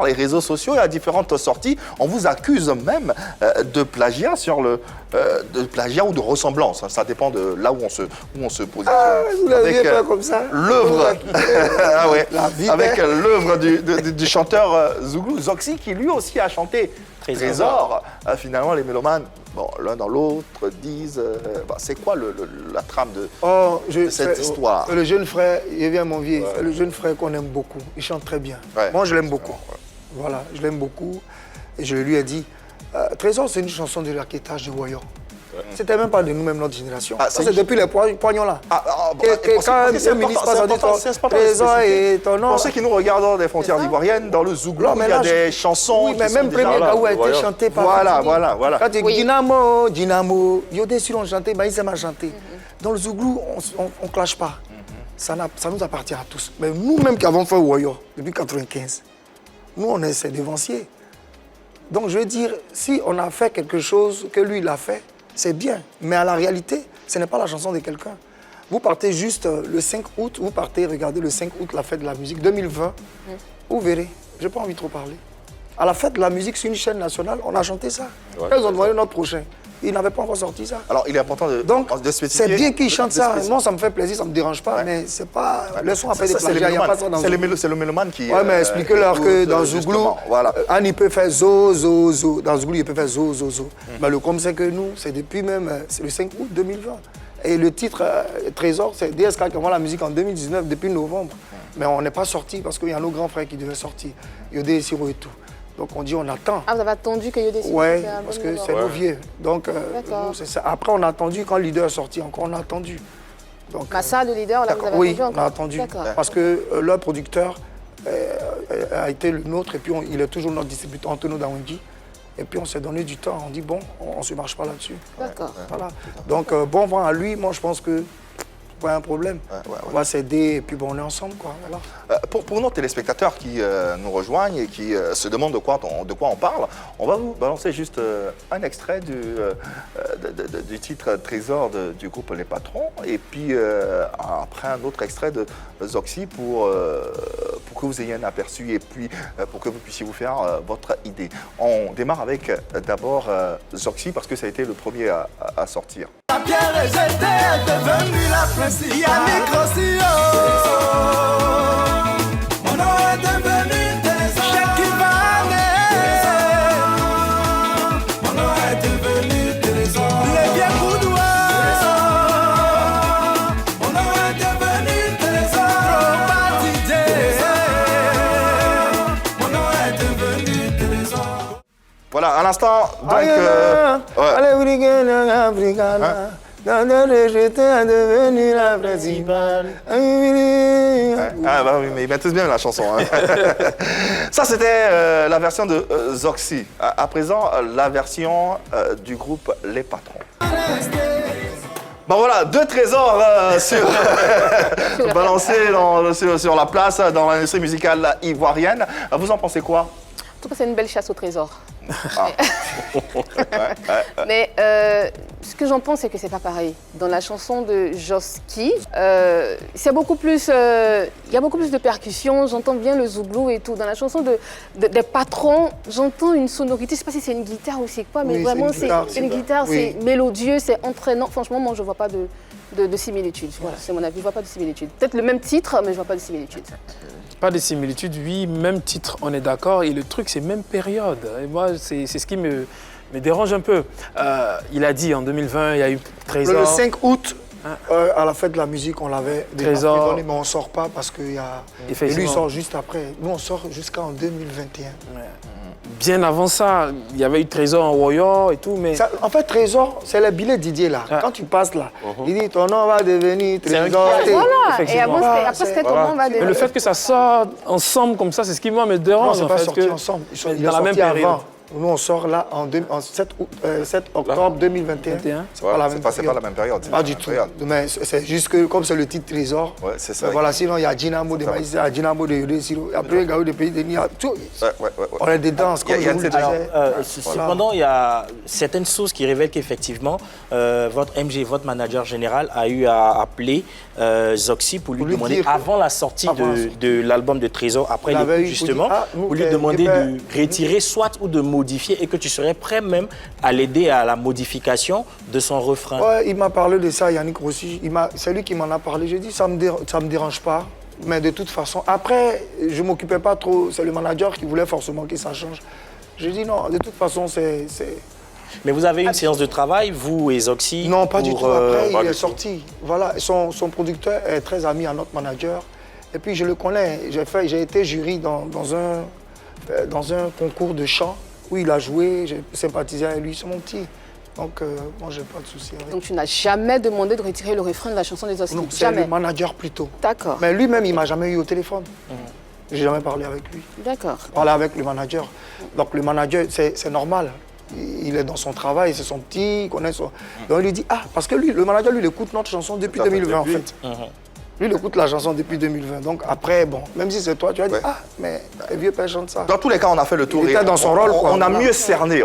sur les réseaux sociaux et à différentes sorties, on vous accuse même de plagiat de plagiat ou de ressemblance. Ça dépend de là où on se positionne. Ah, vous l'avez pas comme ça. L'œuvre, ah ouais, avec belle. l'œuvre du chanteur Zouglou, Zoxy, qui lui aussi a chanté Trésor. Finalement, les mélomanes, bon, l'un dans l'autre, disent c'est quoi la trame de cette histoire? Le jeune frère, il vient mon vieux, c'est le jeune frère qu'on aime beaucoup. Il chante très bien. Ouais. Moi, je l'aime beaucoup. Voilà, je l'aime beaucoup. Et je lui ai dit, Trésor, c'est une chanson de l'archétage de Woyo. C'était même pas de nous-mêmes, notre génération. C'est depuis les poignons là. Quand un ministre passe en disant Trésor et ton nom. Pour ceux qui nous regardent des frontières ivoiriennes, dans le Zouglou, il y a des chansons. Oui, mais même Premier Gaou a été chanté par. Voilà. Quand tu dis Dynamo, Dynamo, Yodé sur on chantait, Maïsem a chanté. Dans le Zouglou, on ne clash pas. Ça nous appartient à tous. Mais nous-mêmes qui avons fait Woyo depuis 1995, nous, on est ses devanciers. Donc, je veux dire, si on a fait quelque chose que lui, il a fait, c'est bien. Mais à la réalité, ce n'est pas la chanson de quelqu'un. Vous partez juste le 5 août, vous partez regarder le 5 août, la fête de la musique 2020. Vous verrez, je n'ai pas envie de trop parler. À la fête de la musique, sur une chaîne nationale, on a chanté ça. Quand ils ont demandé notre prochain, ils n'avaient pas encore sorti ça. Alors, il est important de spécifier. C'est bien qu'ils chantent ça. Moi, ça me fait plaisir, ça ne me dérange pas, mais c'est pas... Le son a fait des plagiats, il n'y a pas ça dans Zouglou. C'est le mélomane qui... Oui, mais expliquez-leur que dans Zouglou, Anne, il peut faire zo, zo, zo. Dans Zouglou, il peut faire zo, zo, zo. Mais le comme c'est que nous, c'est depuis même... C'est le 5 août 2020. Et le titre Trésor, c'est DSK qui envoie la musique en 2019, depuis novembre. Mais on n'est pas sorti parce qu'il y a nos grands frères qui devaient sortir. Yodé, Siro et tout. Donc on dit on attend. Ah, vous avez attendu que Yodé Siro? Oui, parce que c'est nos vieux. Donc nous, c'est ça. Après, on a attendu quand le leader est sorti, encore on a attendu. Donc, ça, le leader, là, vous avez oui, attendu encore? on a attendu. Parce que leur producteur a été le nôtre et puis il est toujours notre distributeur, Antonio Dawengi. Et puis on s'est donné du temps, on dit bon, on ne se marche pas là-dessus. D'accord. Voilà. Donc bon vent à lui, moi je pense que pas un problème. On va s'aider et puis bon, on est ensemble, quoi. Voilà. Pour nos téléspectateurs qui nous rejoignent et qui se demandent de quoi on parle, on va vous balancer juste un extrait du titre Trésor du groupe Les Patrons et puis après un autre extrait de Zoxy pour que vous ayez un aperçu et puis pour que vous puissiez vous faire votre idée. On démarre avec d'abord Zoxy parce que ça a été le premier à sortir. La pierre est jetée, est devenue la principale. Mon nom est devenu Trésor. Mon nom est devenu Trésor. Les vieux boudoirs. Mon nom est devenu Trésor. Mon nom est devenu Trésor. Voilà, à l'instant, donc... devenu la principale. Ah bah oui, mais ils mettent tous bien la chanson. Hein. Ça, c'était la version de Zoxy. À présent, la version du groupe Les Patrons. Bon voilà, deux trésors balancés sur la place dans l'industrie musicale ivoirienne. Vous en pensez quoi? En tout cas, c'est une belle chasse au trésor. Mais ce que j'en pense, c'est que c'est pas pareil. Dans la chanson de Zoxy, c'est beaucoup plus, il y a beaucoup plus de percussions. J'entends bien le zouglou et tout. Dans la chanson des Patrons, j'entends une sonorité. Je sais pas si c'est une guitare ou c'est quoi, mais oui, vraiment c'est une guitare. C'est mélodieux, c'est entraînant. Franchement, moi, je vois pas de similitude. Voilà, c'est mon avis. Je vois pas de similitude. Peut-être le même titre, mais je vois pas de similitude. Pas de similitude, oui, même titre, on est d'accord. Et le truc, c'est même période. Et moi, c'est ce qui me dérange un peu. Il a dit en 2020, il y a eu Trésor. Le 5 août, à la fête de la musique, on l'avait déjà donné, mais on ne sort pas parce qu'il y a... Et lui, il sort juste après. Nous, on sort jusqu'en 2021. Ouais. Bien avant ça, il y avait eu Trésor en Woyo et tout, mais... Ça, en fait, Trésor, c'est le billet Didier, là. Quand tu passes là, il dit, ton nom va devenir Trésor. Voilà, et après, c'était ton nom va devenir... Mais le fait que ça sorte ensemble comme ça, c'est ce qui, moi, me dérange. Non, c'est pas sorti ensemble. Dans la même période. Nous, on sort là en 7 octobre 2021. 21. C'est pas la même période. Pas du tout. Mais c'est juste que comme c'est le titre Trésor, Ouais, c'est ça. voilà, sinon il y a Dynamo de Maïs, il y a Dynamo de Yodé Siro. Après, il y a des pays de Nia. On est dedans, comme je vous le disais. Cependant, il y a certaines sources qui révèlent qu'effectivement, votre MG, votre manager général, a eu à appeler Zoxy pour lui demander, dire avant la sortie de l'album de Trésor, après l'écoute justement, pour lui demander de retirer soit ou de modifier et que tu serais prêt même à l'aider à la modification de son refrain. Ouais, il m'a parlé de ça, Yannick Rossi. C'est lui qui m'en a parlé. J'ai dit, ça me dérange pas. Mais de toute façon, après, je ne m'occupais pas trop. C'est le manager qui voulait forcément que ça change. J'ai dit non, de toute façon, c'est... Mais vous avez eu une séance de travail, vous et Zoxy? Non, pas du tout. Après, il est tout. sorti. Voilà, son producteur est très ami à notre manager. Et puis, je le connais. J'ai été jury dans un concours de chant où il a joué. J'ai sympathisé avec lui. C'est mon petit. Donc, moi, j'ai pas de souci avec. Donc tu n'as jamais demandé de retirer le refrain de la chanson des Zoxy? Non, c'est Jamais. le manager plutôt. D'accord. Mais lui-même, il m'a jamais eu au téléphone. J'ai jamais parlé avec lui. D'accord. Parler avec le manager. Donc, le manager, c'est normal. Il est dans son travail, c'est son petit, il connaît son... Donc, il lui dit, parce que lui, le manager, lui, il écoute notre chanson depuis 2020, en fait. Lui, il écoute la chanson depuis 2020. Donc, après, bon, même si c'est toi, tu vas dire, mais les vieux pères chantent ça. Dans tous les cas, on a fait le tour. Il était dans son rôle, quoi. On a mieux cerné.